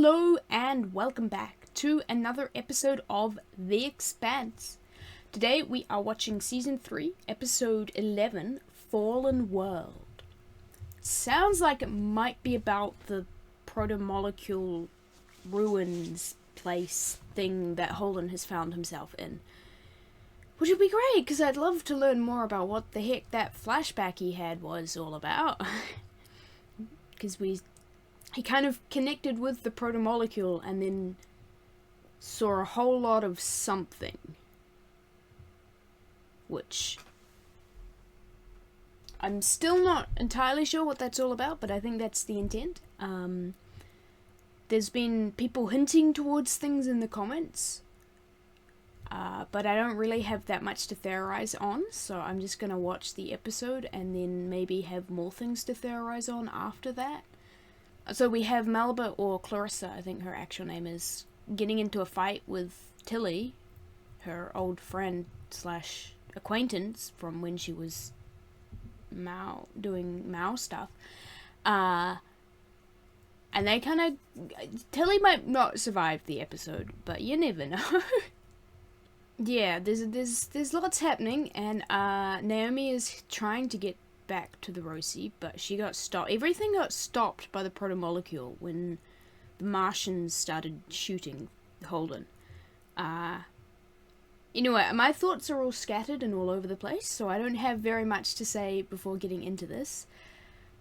Hello and welcome back to another episode of The Expanse. Today we are watching Season 3, Episode 11, Fallen World. Sounds like it might be about the protomocule ruins place thing that Holden has found himself in. Which would be great, because I'd love to learn more about what the heck that flashback he had was all about. Because he kind of connected with the protomocule and then saw a whole lot of something. Which I'm still not entirely sure what that's all about, but I think that's the intent. There's been people hinting towards things in the comments, but I don't really have that much to theorize on, so I'm just going to watch the episode and then maybe have more things to theorize on after that. So we have Melba, or Clarissa, I think her actual name is, getting into a fight with Tilly, her old friend slash acquaintance from when she was doing Mao stuff. And they kind of... Tilly might not survive the episode, but you never know. Yeah, there's lots happening, and Naomi is trying to get back to the Rosie, but she got stopped. Everything got stopped by the protomocule when the Martians started shooting Holden. Anyway, my thoughts are all scattered and all over the place, so I don't have very much to say before getting into this.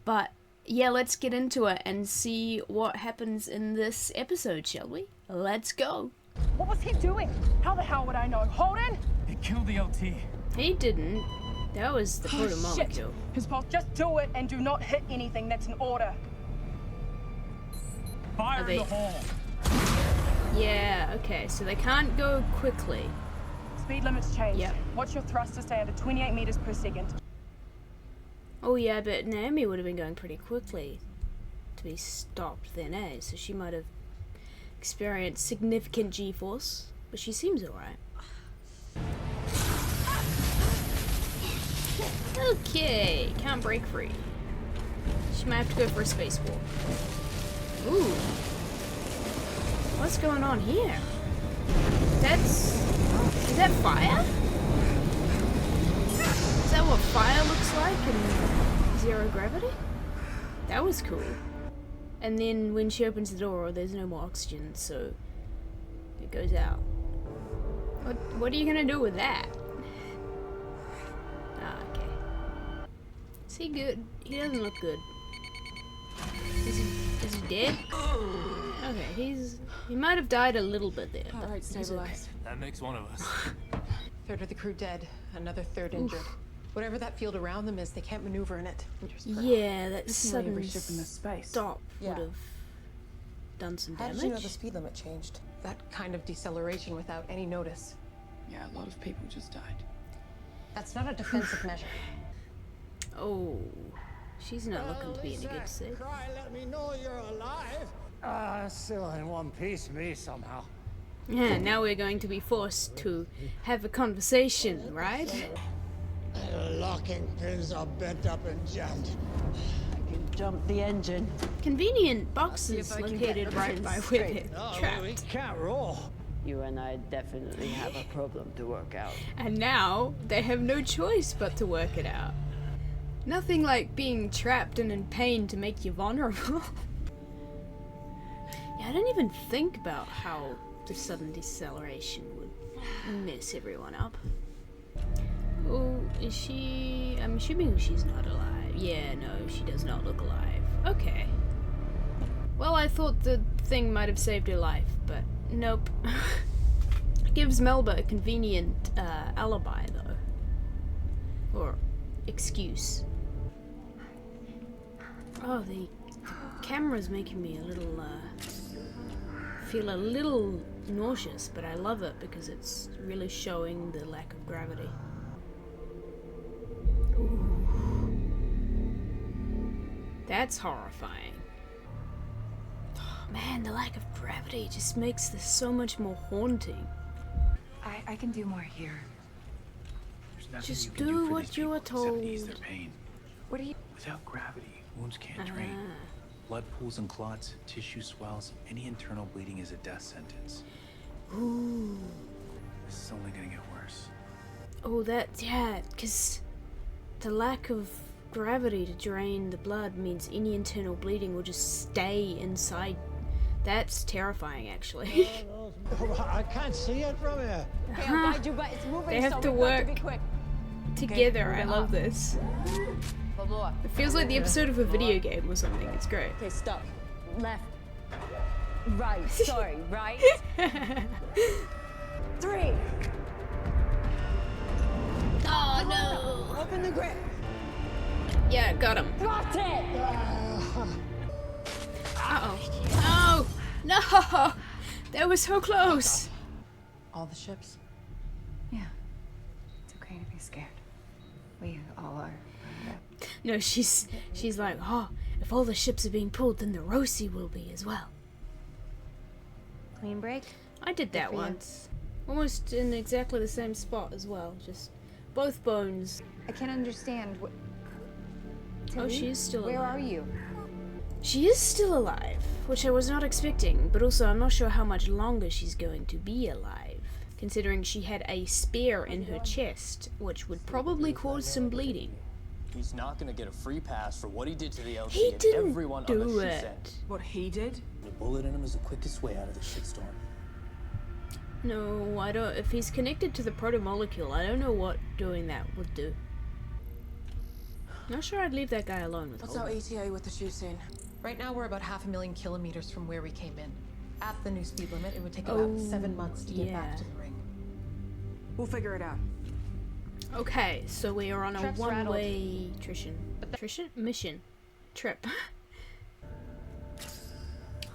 But yeah, let's get into it and see what happens in this episode, shall we? Let's go. What was he doing? How the hell would I know? Holden? He killed the LT. He didn't. That was the protomocule. Shit. His boss, just do it and do not hit anything. That's an order. Fire in the hole. Yeah, okay, so they can't go quickly. Speed limit's changed. Yep. Watch your thrust to stay under 28 meters per second. Oh yeah, but Naomi would have been going pretty quickly to be stopped then, eh? So she might have experienced significant G-force, but she seems alright. Okay, can't break free. She might have to go for a spacewalk. Ooh. What's going on here? Is that fire? Is that what fire looks like in zero gravity? That was cool. And then when she opens the door, there's no more oxygen, so it goes out. What are you gonna do with that? Okay. Is he good? He doesn't look good. Is he dead? Okay, he might have died a little bit there. All right, stabilized. Okay. That makes one of us. Third of the crew dead, another third injured. Whatever that field around them is, they can't maneuver in it. Yeah, that sudden reshipping the space. stop would have done some How damage. did you know the speed limit changed? That kind of deceleration without any notice. Yeah, a lot of people just died. That's not a defensive measure. Oh, she's not looking to be in a good state. Cry, let me know you're alive. Still in one piece, me somehow. Yeah, now we're going to be forced to have a conversation, right? The locking pins are bent up and jammed. I can jump the engine. Convenient boxes located right by where they're No, we trapped. can't roll. You and I definitely have a problem to work out. And now they have no choice but to work it out. Nothing like being trapped and in pain to make you vulnerable. Yeah, I didn't even think about how the sudden deceleration would mess everyone up. Oh, is she... I'm assuming she's not alive. Yeah, no, she does not look alive. Okay. Well, I thought the thing might have saved her life, but nope. Gives Melba a convenient alibi, though. Or excuse. Oh, the camera's making me a little, feel a little nauseous, but I love it because it's really showing the lack of gravity. Ooh. That's horrifying. Oh, man, the lack of gravity just makes this so much more haunting. I can do more here. Just do what you are told. Ease their pain. What are you... Without gravity, wounds can't drain. blood pools and clots, tissue swells, any internal bleeding is a death sentence. Ooh. This is only gonna get worse. Oh, yeah, because the lack of gravity to drain the blood means any internal bleeding will just stay inside. That's terrifying, actually. I can't see it from here. Okay, I'll guide you, but it's moving. They have so to we've got work to be quick. together. I love this. It feels like the episode of a video game or something. It's great. Okay, stop. Left. Right. Sorry. Right. 3. Oh no! Open the grip. Yeah, got him. Got it. Uh-oh. No! No! That was so close! All the ships? Yeah. It's okay to be scared. We all are. No, she's like, oh, if all the ships are being pulled, then the Rosie will be as well. Clean break? I did that for you. once. Almost in exactly the same spot as well. Just both bones. I can't understand what. Oh, she is still Where alive. are you? She is still alive, which I was not expecting, but also I'm not sure how much longer she's going to be alive, considering she had a spear in her chest, which would probably cause some bleeding. He's not gonna get a free pass for what he did to the LT He and didn't everyone do on the it. ship's end. What he did? The bullet in him is the quickest way out of the shitstorm. No, I don't. If he's connected to the protomocule, I don't know what doing that would do. Not sure I'd leave that guy alone with What's our Holden. ATA with the shooting? Right now we're about 500,000 kilometers from where we came in. At the new speed limit, it would take about 7 months to get back to the ring. We'll figure it out. Okay, so we are on a Trip's one-way mission trip. I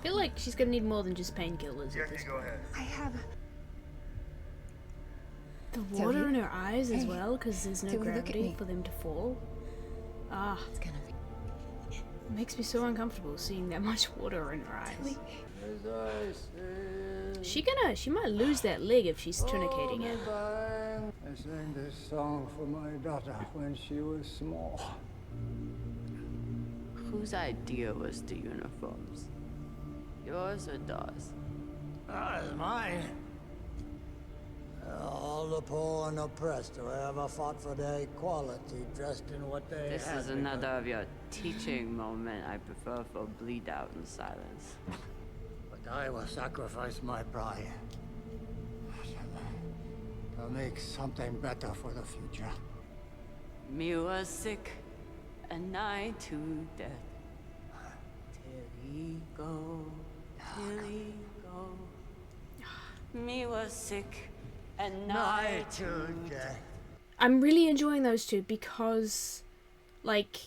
feel like she's gonna need more than just painkillers at this point. I have. The water Zoe? in her eyes as Hey. well, because there's no Zoe, look at gravity me. for them to fall. Ah, It's gonna be. it makes me so uncomfortable seeing that much water in her eyes. She might lose that leg if she's tourniqueting it. I sang this song for my daughter when she was small. Whose idea was the uniforms? Yours or Dawes? It's mine. All the poor and oppressed who ever fought for their equality, dressed in what they This had is another of your teaching moment. I prefer for bleed out in silence. But I will sacrifice my pride to make something better for the future. Me was sick and nigh to death. Till he go, till he go. Me was sick and nigh to death. I'm really enjoying those two because, like,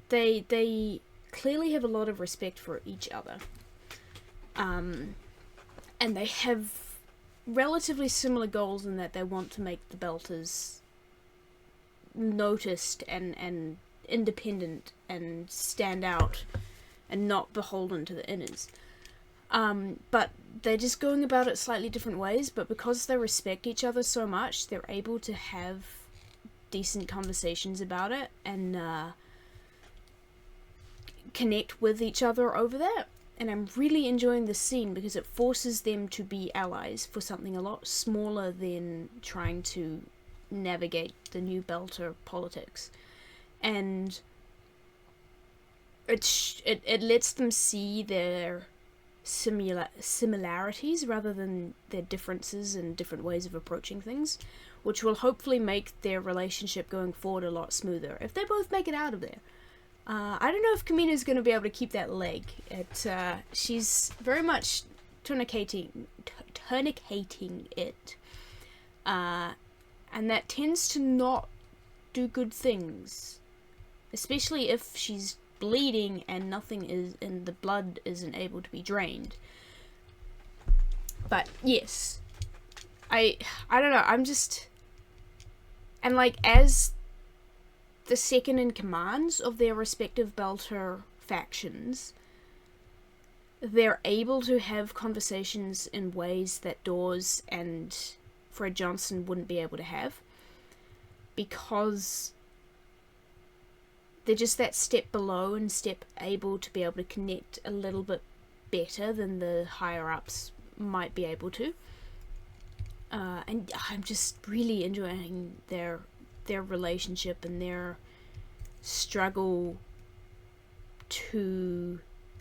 they clearly have a lot of respect for each other. And they have relatively similar goals in that they want to make the Belters noticed and independent and stand out and not beholden to the Inners. But they're just going about it slightly different ways, but because they respect each other so much, they're able to have decent conversations about it and connect with each other over that. And I'm really enjoying this scene because it forces them to be allies for something a lot smaller than trying to navigate the new Belter politics. And it lets them see their similarities rather than their differences and different ways of approaching things, which will hopefully make their relationship going forward a lot smoother if they both make it out of there. I don't know if Camina's going to be able to keep that leg. She's very much tourniqueting it, and that tends to not do good things, especially if she's bleeding and nothing is, and the blood isn't able to be drained. But yes, I don't know. I'm just, and like as the second in commands of their respective Belter factions, they're able to have conversations in ways that Dawes and Fred Johnson wouldn't be able to have, because they're just that step below and step able to be able to connect a little bit better than the higher ups might be able to. And I'm just really enjoying their relationship and their struggle to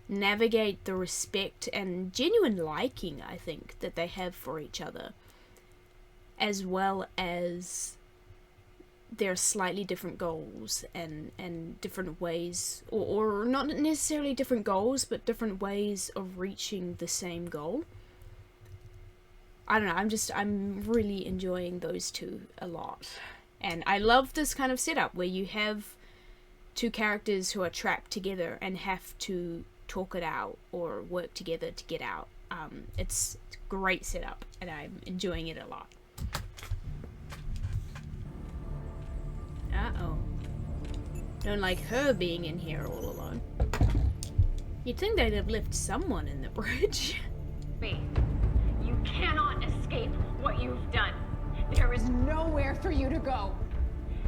navigate the respect and genuine liking, I think, that they have for each other, as well as their slightly different goals and different ways, or not necessarily different goals, but different ways of reaching the same goal. I don't know, I'm really enjoying those two a lot. And I love this kind of setup where you have two characters who are trapped together and have to talk it out or work together to get out. It's a great setup, and I'm enjoying it a lot. Uh-oh. Don't like her being in here all alone. You'd think they'd have left someone in the bridge. You cannot escape what you've done. There is nowhere for you to go.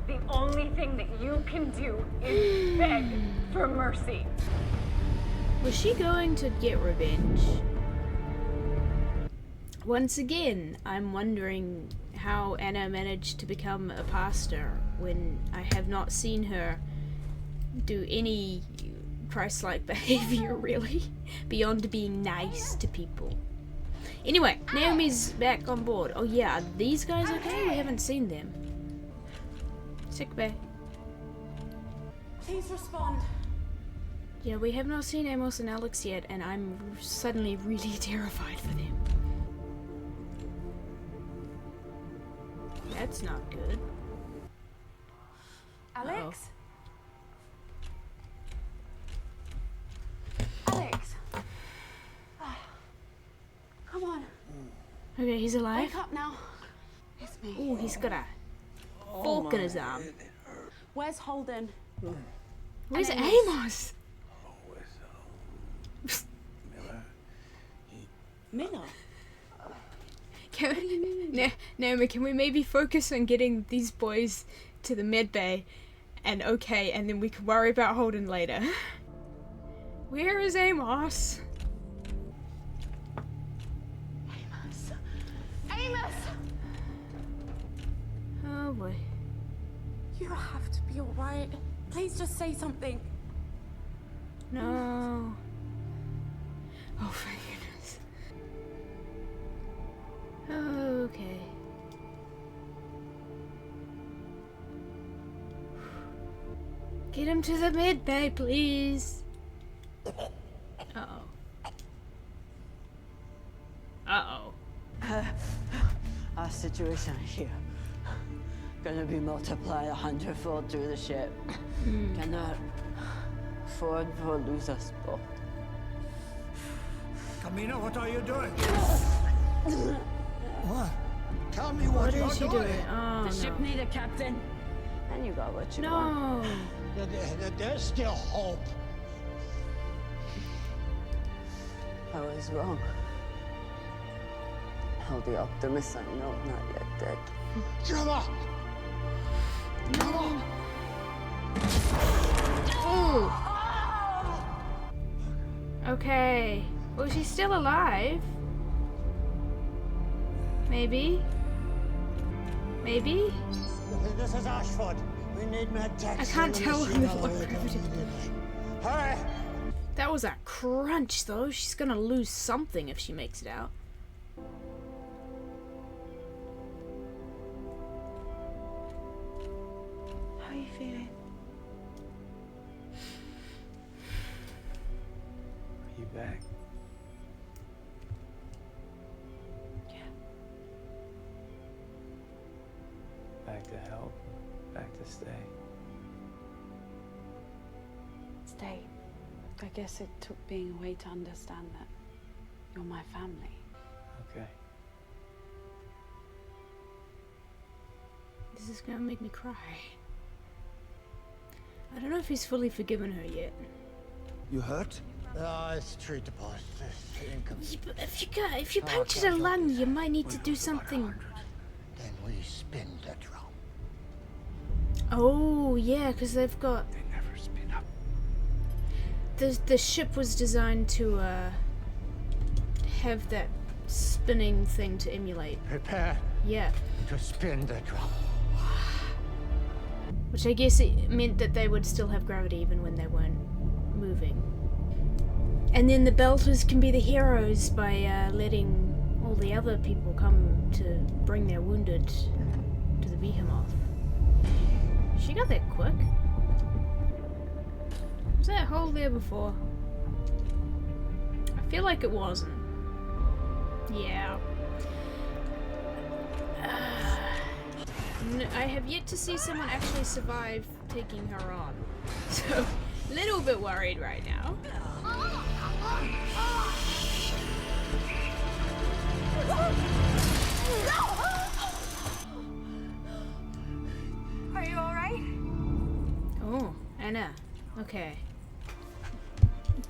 The only thing that you can do is beg for mercy. Was she going to get revenge? Once again, I'm wondering how Anna managed to become a pastor when I have not seen her do any Christ-like behavior, really, beyond being nice to people. Anyway, Naomi's back on board. Oh yeah, are these guys okay? We haven't seen them. Sick bay. Please respond. Yeah, we have not seen Amos and Alex yet, and I'm suddenly really terrified for them. That's not good. Alex? Alex? Come on. Okay, he's alive. Wake up now. It's me. Ooh, he's got a fork in his arm. Where's Holden? Where's Amos? Miller? Naomi, can we maybe focus on getting these boys to the med bay and then we can worry about Holden later. Where is Amos? Amos! Oh boy. You have to be alright. Please just say something. No. Oh, thank goodness. Okay. Get him to the med bay, please. Uh-oh. Uh-oh. Our situation here gonna be multiplied 100-fold through the ship. Cannot afford to lose us both. Camina, what are you doing? What? Tell me what What you're is she doing? Oh, The ship no. need a captain, and you got what you want. No. There's still hope. I was wrong. How the optimist I know, not yet dead. Come on! Come on! Ooh. Okay. Well, she's still alive. Maybe. Maybe? This is Ashford. We need med techs. I can't tell who the fuck. Hurry! That was a crunch, though. She's gonna lose something if she makes it out. How are you feeling? Are you back? Yeah. Back to help? Back to stay? Stay. I guess it took being away to understand that you're my family. Okay. This is gonna make me cry. I don't know if he's fully forgiven her yet. You hurt? It's treatable. Yeah, but if you punctured a lung, you might need to do something. Then we spin the drum. Oh, yeah, because they've got... They never speak. the ship was designed to have that spinning thing to emulate. Prepare Yeah. to spin the drum. Which I guess it meant that they would still have gravity even when they weren't moving. And then the Belters can be the heroes by letting all the other people come to bring their wounded to the Behemoth. She got that quick. Was that hole there before? I feel like it wasn't. Yeah. I have yet to see someone actually survive taking her on. So, a little bit worried right now. Are you alright? Oh, Anna. Okay.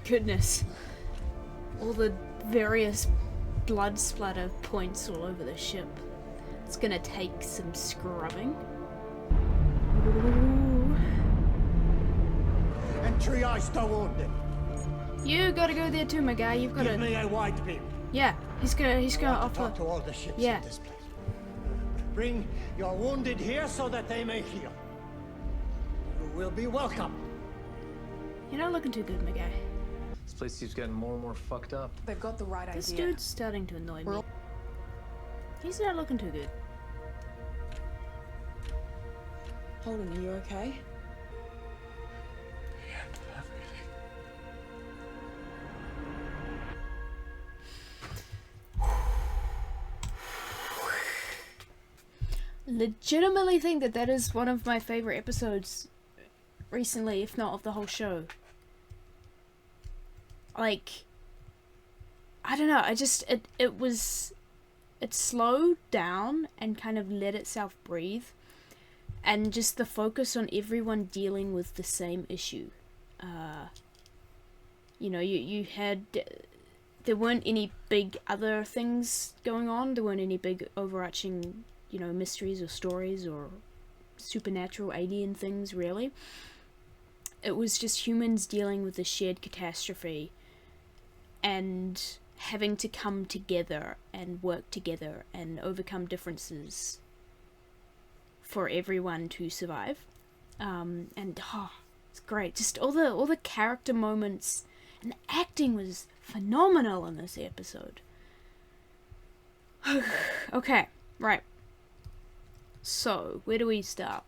Goodness. All the various blood splatter points all over the ship. It's gonna take some scrubbing. Ooh. And triage the wounded. You gotta go there too, my guy. You've gotta. Give me a wide beam. Yeah, he's gonna offer. Talk to all the ships Yeah. in this place. Bring your wounded here so that they may heal. You will be welcome. You're not looking too good, my guy. This place keeps getting more and more fucked up. They've got the right This idea. dude's starting to annoy me. He's not looking too good. Holden, are you okay? Legitimately think that that is one of my favorite episodes recently, if not of the whole show. Like, I don't know, it slowed down and kind of let itself breathe, and just the focus on everyone dealing with the same issue. You know, you had, there weren't any big other things going on, there weren't any big overarching, you know, mysteries or stories or supernatural alien things, really. It was just humans dealing with a shared catastrophe and having to come together and work together and overcome differences for everyone to survive. And it's great. Just all the character moments, and the acting was phenomenal in this episode. Okay, right. So, where do we start?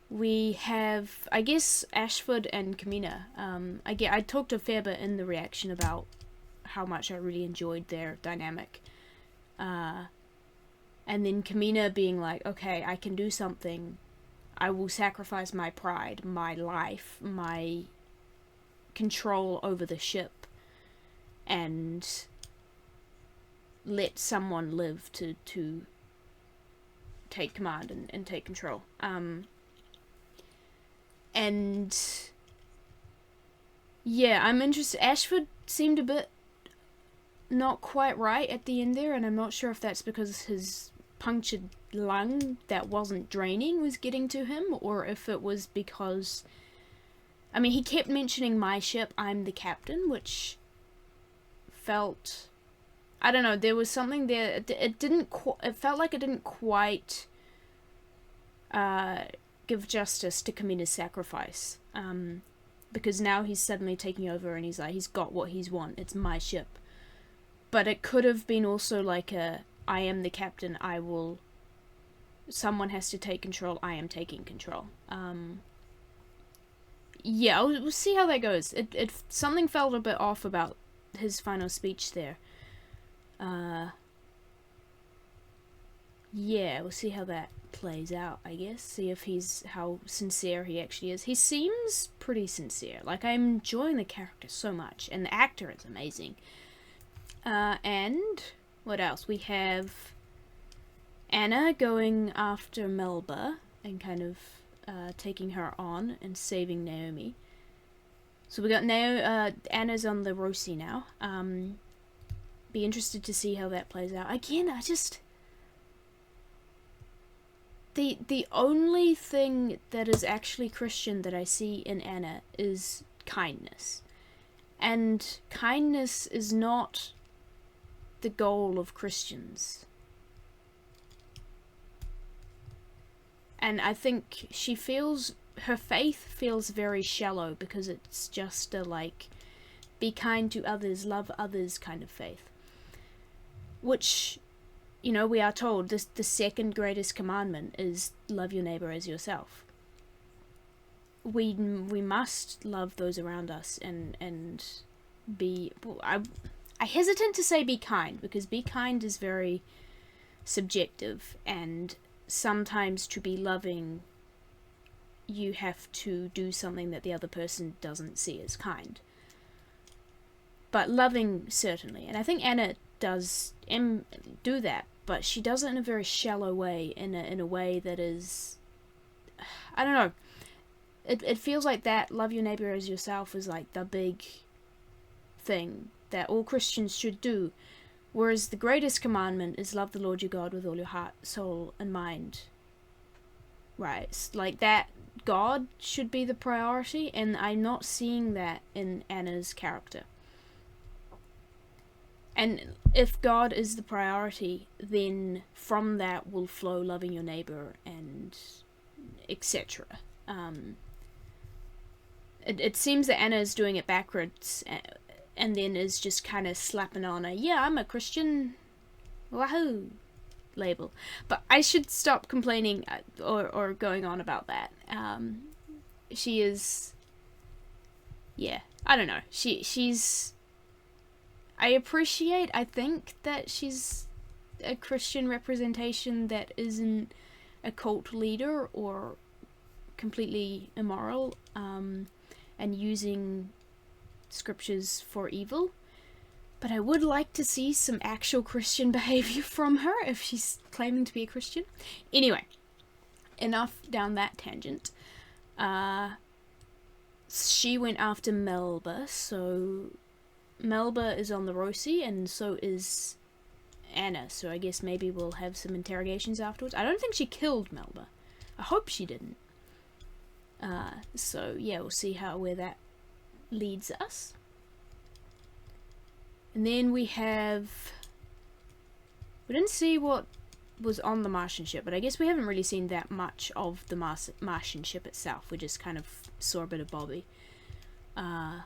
We have, I guess, Ashford and Camina. I talked a fair bit in the reaction about how much I really enjoyed their dynamic. And then Camina being like, okay, I can do something. I will sacrifice my pride, my life, my control over the ship, and let someone live to take command and take control. And yeah, I'm interested. Ashford seemed a bit not quite right at the end there, and I'm not sure if that's because his punctured lung that wasn't draining was getting to him, or if it was because, I mean, he kept mentioning my ship, I'm the captain, which felt, I don't know, there was something there, it felt like it didn't quite give justice to Camina's sacrifice, because now he's suddenly taking over and he's like, he's got what he's want, it's my ship. But it could have been also like I am the captain, someone has to take control, I am taking control. Yeah, we'll see how that goes. Something felt a bit off about his final speech there. Yeah, we'll see how that plays out, I guess. See if how sincere he actually is. He seems pretty sincere. Like, I'm enjoying the character so much, and the actor is amazing. And what else? We have Anna going after Melba and kind of taking her on and saving Naomi. So we got Anna's on the Rosie now. Be interested to see how that plays out. Again, the only thing that is actually Christian that I see in Anna is kindness. And kindness is not the goal of Christians. And I think her faith feels very shallow because it's just a like, be kind to others, love others kind of faith. Which, you know, we are told the second greatest commandment is love your neighbor as yourself. We must love those around us and be... I hesitant to say be kind, because be kind is very subjective, and sometimes to be loving you have to do something that the other person doesn't see as kind. But loving, certainly. And I think Anna does do that, but she does it in a very shallow way, in a way that is... I don't know. It feels like that love your neighbor as yourself is like the big thing that all Christians should do, whereas the greatest commandment is love the Lord your God with all your heart, soul, and mind. Right, it's like that God should be the priority, and I'm not seeing that in Anna's character. And if God is the priority, then from that will flow loving your neighbor and etc. It seems that Anna is doing it backwards, and then is just kind of slapping on I'm a Christian, wahoo, label. But I should stop complaining or going on about that. She is, I don't know. She's. I think that she's a Christian representation that isn't a cult leader or completely immoral, and using scriptures for evil. But I would like to see some actual Christian behavior from her if she's claiming to be a Christian. Anyway, enough down that tangent. She went after Melba, so Melba is on the Rosie, and so is Anna, so I guess maybe we'll have some interrogations afterwards. I don't think she killed Melba. I hope she didn't. So yeah, we'll see where that leads us. And then we didn't see what was on the Martian ship, but I guess we haven't really seen that much of the Martian ship itself. We just kind of saw a bit of Bobby. I'm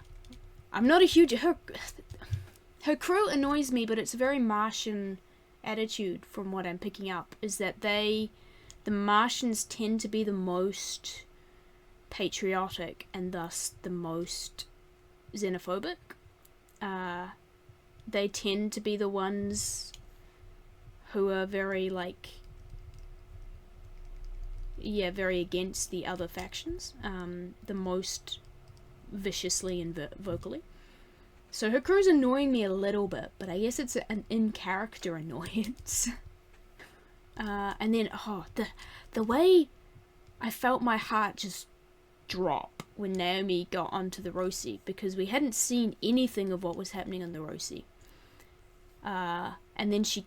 not a huge... Her crew annoys me, but it's a very Martian attitude from what I'm picking up, is that the Martians tend to be the most patriotic and thus the most xenophobic. They tend to be the ones who are very, very against the other factions, the most viciously and vocally. So her crew's annoying me a little bit, but I guess it's an in-character annoyance. And then, the way I felt my heart just drop when Naomi got onto the Rosie, because we hadn't seen anything of what was happening on the Rosie. And then she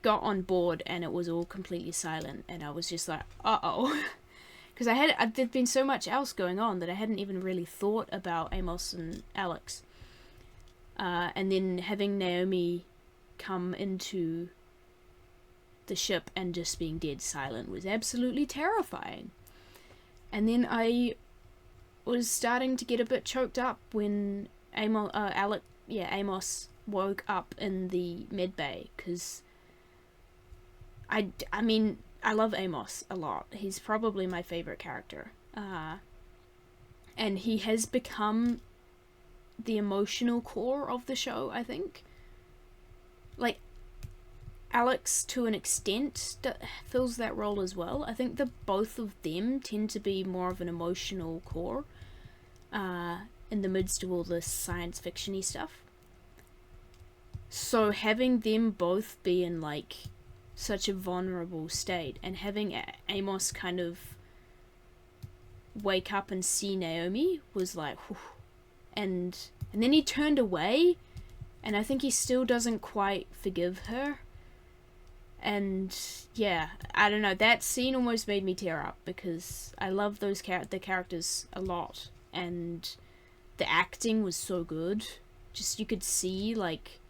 got on board and it was all completely silent, and I was just like, uh-oh. Because there'd been so much else going on that I hadn't even really thought about Amos and Alex. And then having Naomi come into the ship and just being dead silent was absolutely terrifying. And then I was starting to get a bit choked up when Amos woke up in the med bay, because I mean, I love Amos a lot. He's probably my favorite character. And he has become the emotional core of the show, I think. Like, Alex, to an extent, fills that role as well. I think both of them tend to be more of an emotional core in the midst of all this science fiction-y stuff. So having them both be in, such a vulnerable state, and having Amos kind of wake up and see Naomi was like, whew. And then he turned away, and I think he still doesn't quite forgive her. And yeah, I don't know, that scene almost made me tear up because I love those the characters a lot, and the acting was so good. Just, you could see, like,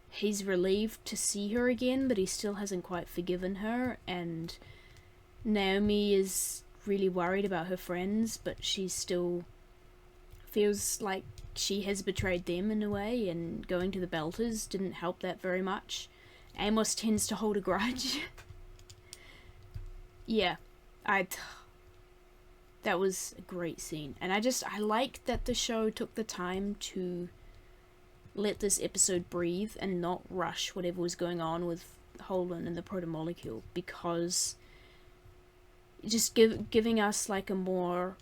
he's relieved to see her again, but he still hasn't quite forgiven her, and Naomi is really worried about her friends, but she still feels like she has betrayed them in a way, and going to the Belters didn't help that very much. Amos tends to hold a grudge. Yeah, that was a great scene, and I like that the show took the time to let this episode breathe and not rush whatever was going on with Holden and the protomocule, because just giving us like a more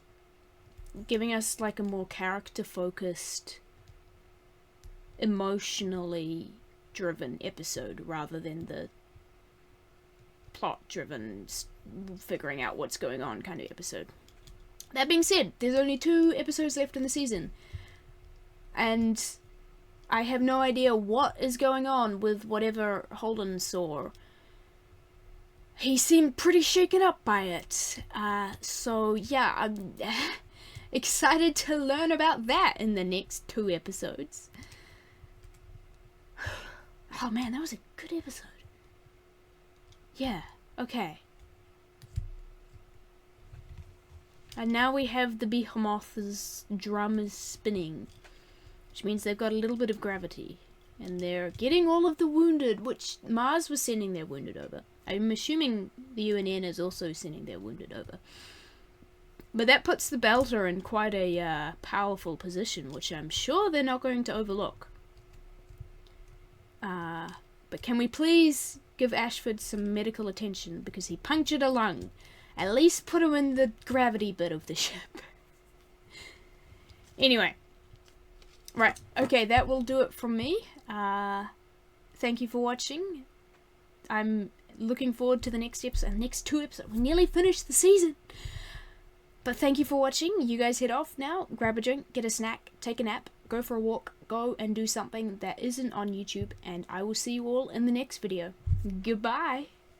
character focused, emotionally driven episode rather than the plot driven figuring out what's going on kind of episode. That being said, there's only 2 episodes left in the season, and I have no idea what is going on with whatever Holden saw. He seemed pretty shaken up by it, so yeah, I'm excited to learn about that in the next 2 episodes. Oh man, that was a good episode. Yeah, okay. And now we have the Behemoth's drum is spinning, which means they've got a little bit of gravity. And they're getting all of the wounded, which Mars was sending their wounded over. I'm assuming the UNN is also sending their wounded over. But that puts the Belter in quite a powerful position, which I'm sure they're not going to overlook. But can we please give Ashford some medical attention, because he punctured a lung. At least put him in the gravity bit of the ship. Anyway. Right, okay, that will do it from me. Thank you for watching. I'm looking forward to the next episode, next 2 episodes. We nearly finished the season. But thank you for watching. You guys head off now. Grab a drink, get a snack, take a nap, go for a walk, go and do something that isn't on YouTube, and I will see you all in the next video. Goodbye.